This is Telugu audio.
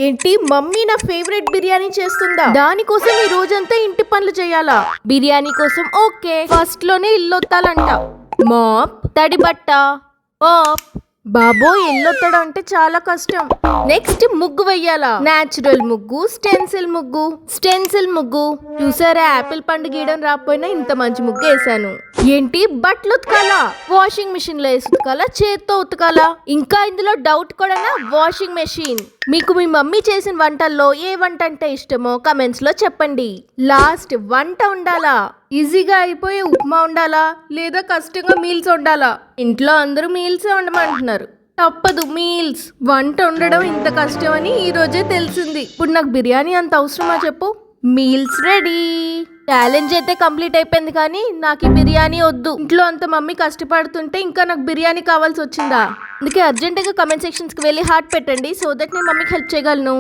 ఏంటి మమ్మీ నా ఫేవరెట్ బిర్యానీ చేస్తుందా? దానికోసం ఈ రోజంతా ఇంటి పనులు చేయాలా? బిర్యానీ కోసం ఓకే, ఫస్ట్ లోనే ఇల్లొత్తాలంట. మాప్, తడి బట్ట, మాప్. బాబోయ్, ఎల్లొత్తడం అంటే చాలా కష్టం. నెక్స్ట్ ముగ్గు వెయ్యాలా? నాచురల్ ముగ్గు, స్టెన్సిల్ ముగ్గు. చూసారా, యాపిల్ పండు గీయడం రాకపోయినా ఇంత మంచి ముగ్గు వేసాను. ఏంటి, బట్టలు ఉతకాలా? వాషింగ్ మిషన్ లో వేసి ఉతకాలా, చేత్తో ఉతకాలా? ఇంకా ఇందులో డౌట్ కూడా, వాషింగ్ మెషిన్. మీకు మీ మమ్మీ చేసిన వంటల్లో ఏ వంట అంటే ఇష్టమో కమెంట్స్ లో చెప్పండి. లాస్ట్, వంట ఉండాలా? ఈజీగా అయిపోయే ఉప్మా ఉండాలా, లేదా కష్టంగా మీల్స్ ఉండాలా? ఇంట్లో అందరూ మీల్సే ఉండమంటున్నారు. తప్పదు, మీల్స్. వంట ఉండడం ఇంత కష్టం అని ఈ రోజే తెలిసింది. ఇప్పుడు నాకు బిర్యానీ అంత అవసరమా చెప్పు? Meals ready. ఛాలెంజ్ అయితే కంప్లీట్ అయిపోయింది, కానీ నాకు ఈ బిర్యానీ వద్దు. ఇంట్లో అంత మమ్మీ కష్టపడుతుంటే ఇంకా నాకు బిర్యానీ కావాల్సి వచ్చిందా? అందుకే అర్జెంటుగా కమెంట్ సెక్షన్స్కి వెళ్ళి హార్ట్ పెట్టండి, సో దట్ నేను మమ్మీకి హెల్ప్ చేయగలను.